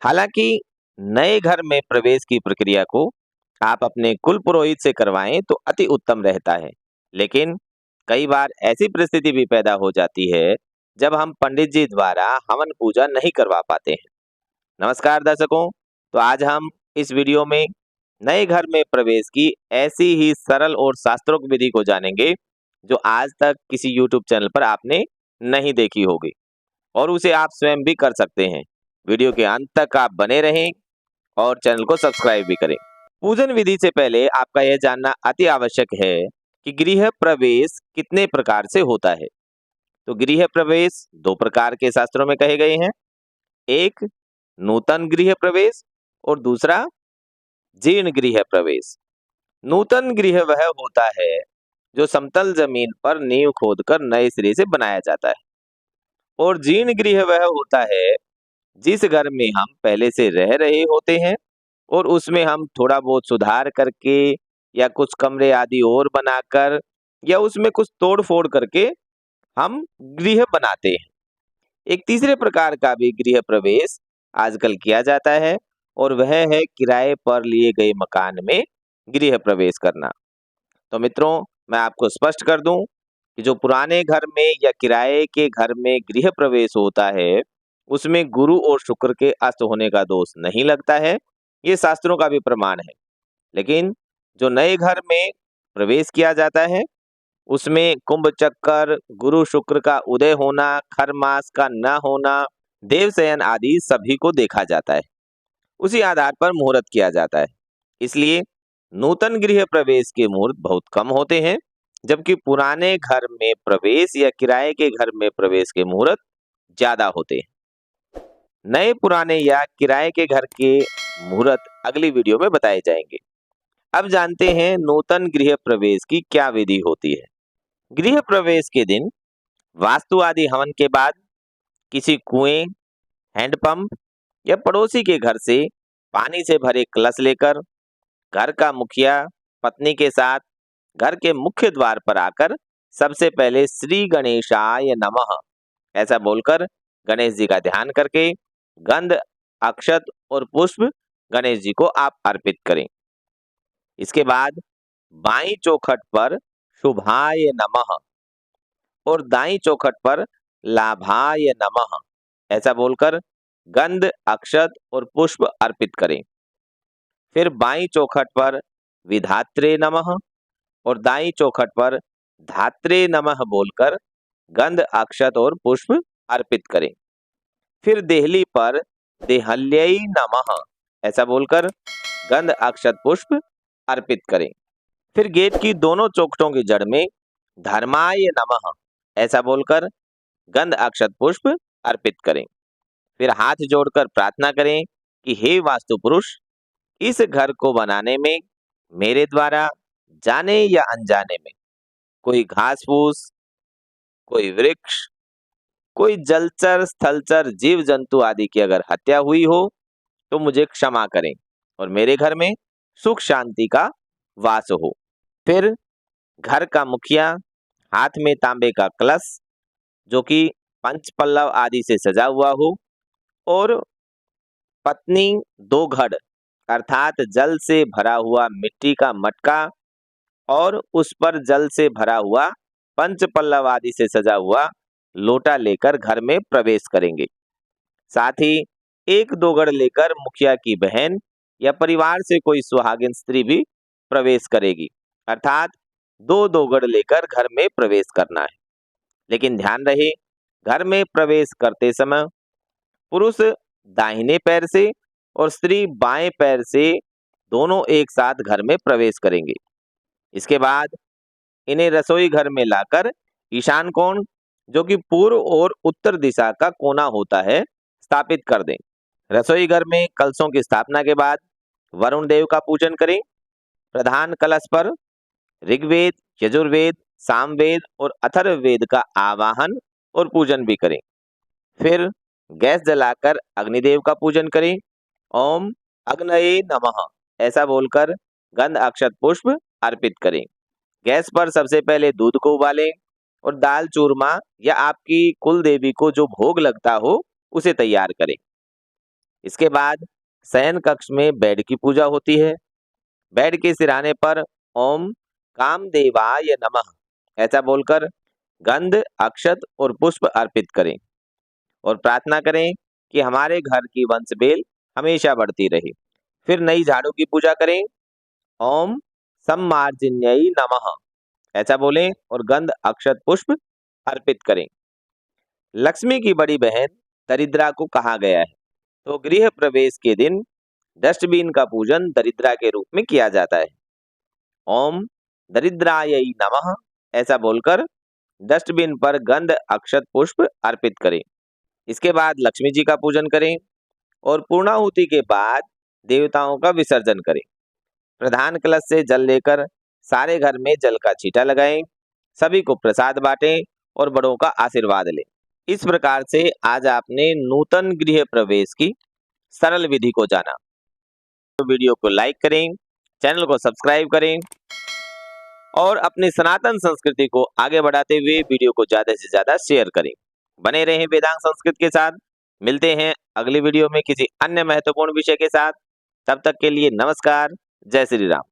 हालांकि नए घर में प्रवेश की प्रक्रिया को आप अपने कुल पुरोहित से करवाएं तो अति उत्तम रहता है, लेकिन कई बार ऐसी परिस्थिति भी पैदा हो जाती है जब हम पंडित जी द्वारा हवन पूजा नहीं करवा पाते हैं। नमस्कार दर्शकों, तो आज हम इस वीडियो में नए घर में प्रवेश की ऐसी ही सरल और शास्त्रोक्त विधि को जानेंगे जो आज तक किसी YouTube चैनल पर आपने नहीं देखी होगी और उसे आप स्वयं भी कर सकते हैं। वीडियो के अंत तक आप बने रहें और चैनल को सब्सक्राइब भी करें। पूजन विधि से पहले आपका यह जानना अति आवश्यक है कि गृह प्रवेश कितने प्रकार से होता है। तो गृह प्रवेश दो प्रकार के शास्त्रों में कहे गए हैं, एक नूतन गृह प्रवेश और दूसरा जीर्ण गृह प्रवेश। नूतन गृह वह होता है जो समतल जमीन पर नींव खोदकर नए सिरे से बनाया जाता है, और जीर्ण गृह वह होता है जिस घर में हम पहले से रह रहे होते हैं और उसमें हम थोड़ा बहुत सुधार करके या कुछ कमरे आदि और बनाकर या उसमें कुछ तोड़ फोड़ करके हम गृह बनाते हैं। एक तीसरे प्रकार का भी गृह प्रवेश आजकल किया जाता है और वह है किराए पर लिए गए मकान में गृह प्रवेश करना। तो मित्रों, मैं आपको स्पष्ट कर दूं कि जो पुराने घर में या किराए के घर में गृह प्रवेश होता है उसमें गुरु और शुक्र के अस्त होने का दोष नहीं लगता है, ये शास्त्रों का भी प्रमाण है। लेकिन जो नए घर में प्रवेश किया जाता है उसमें कुंभ चक्कर, गुरु शुक्र का उदय होना, खर मास का न होना, देवशयन आदि सभी को देखा जाता है। उसी आधार पर मुहूर्त किया जाता है। इसलिए नूतन गृह प्रवेश के मुहूर्त बहुत कम होते हैं, जबकि पुराने घर में प्रवेश या किराए के घर में प्रवेश के मुहूर्त ज्यादा होते हैं। नए, पुराने या किराए के घर के मुहूर्त अगली वीडियो में बताए जाएंगे। अब जानते हैं नूतन गृह प्रवेश की क्या विधि होती है। गृह प्रवेश के दिन वास्तु आदि हवन के बाद किसी कुएं, हैंडपंप या पड़ोसी के घर से पानी से भरे कलश लेकर घर का मुखिया पत्नी के साथ घर के मुख्य द्वार पर आकर सबसे पहले श्री गणेशाय नमः ऐसा बोलकर गणेश जी का ध्यान करके गंध, अक्षत और पुष्प गणेश जी को आप अर्पित करें। इसके बाद बाईं चौखट पर शुभाय नमः और दाईं चौखट पर लाभाय नमः ऐसा बोलकर गंध, अक्षत और पुष्प अर्पित करें। फिर बाईं चौखट पर विधात्रे नमः और दाईं चौखट पर धात्रे नमः बोलकर गंध, अक्षत और पुष्प अर्पित करें। फिर देहली पर देहल्यै नमः ऐसा बोलकर गंध, अक्षत, पुष्प अर्पित करें। फिर गेट की दोनों चौखटों की जड़ में धर्माय नमः ऐसा बोलकर गंध, अक्षत, पुष्प अर्पित करें। फिर हाथ जोड़कर प्रार्थना करें कि हे वास्तु पुरुष, इस घर को बनाने में मेरे द्वारा जाने या अनजाने में कोई घास फूस, कोई वृक्ष, कोई जलचर, स्थलचर, जीव जंतु आदि की अगर हत्या हुई हो तो मुझे क्षमा करें और मेरे घर में सुख शांति का वास हो। फिर घर का मुखिया हाथ में तांबे का कलश जो कि पंच पल्लव आदि से सजा हुआ हो और पत्नी दो घड़ अर्थात जल से भरा हुआ मिट्टी का मटका और उस पर जल से भरा हुआ पंच पल्लव आदि से सजा हुआ लोटा लेकर घर में प्रवेश करेंगे। साथ ही एक दो गड़ लेकर मुखिया की बहन या परिवार से कोई सुहागिन स्त्री भी प्रवेश करेगी, अर्थात दो दो गड़ लेकर घर में प्रवेश करना है। लेकिन ध्यान रहे, घर में प्रवेश करते समय पुरुष दाहिने पैर से और स्त्री बाएं पैर से दोनों एक साथ घर में प्रवेश करेंगे। इसके बाद इन्हें रसोई घर में लाकर ईशान कोण जो कि पूर्व और उत्तर दिशा का कोना होता है स्थापित कर दें। रसोई घर में कलशों की स्थापना के बाद वरुण देव का पूजन करें। प्रधान कलश पर ऋग्वेद, यजुर्वेद, सामवेद और अथर्ववेद का आवाहन और पूजन भी करें। फिर गैस जलाकर अग्निदेव का पूजन करें। ओम अग्नये नमः ऐसा बोलकर गंध, अक्षत, पुष्प अर्पित करें। गैस पर सबसे पहले दूध को उबालें और दाल चूरमा या आपकी कुल देवी को जो भोग लगता हो उसे तैयार करें। इसके बाद शयन कक्ष में बेड की पूजा होती है। बेड के सिरहाने पर ओम कामदेवाय नमः ऐसा बोलकर गंध, अक्षत और पुष्प अर्पित करें और प्रार्थना करें कि हमारे घर की वंश बेल हमेशा बढ़ती रहे। फिर नई झाड़ू की पूजा करें। ओम सम्मार्जन्यै नमः ऐसा बोलें और गंध, अक्षत, पुष्प अर्पित करें। लक्ष्मी की बड़ी बहन दरिद्रा को कहा गया है, तो गृह प्रवेश के दिन डस्टबिन का पूजन दरिद्रा के रूप में किया जाता है। ओम दरिद्रायै नमः ऐसा बोलकर डस्टबिन पर गंध, अक्षत, पुष्प अर्पित करें। इसके बाद लक्ष्मी जी का पूजन करें और पूर्णाहुति के बाद देवताओं का विसर्जन करें। प्रधान कलश से जल लेकर सारे घर में जल का छींटा लगाएं, सभी को प्रसाद बांटें और बड़ों का आशीर्वाद लें। इस प्रकार से आज आपने नूतन गृह प्रवेश की सरल विधि को जाना। तो वीडियो को लाइक करें, चैनल को सब्सक्राइब करें और अपनी सनातन संस्कृति को आगे बढ़ाते हुए वीडियो को ज्यादा से ज्यादा शेयर करें। बने रहें वेदांग संस्कृत के साथ। मिलते हैं अगली वीडियो में किसी अन्य महत्वपूर्ण विषय के साथ। तब तक के लिए नमस्कार। जय श्री राम।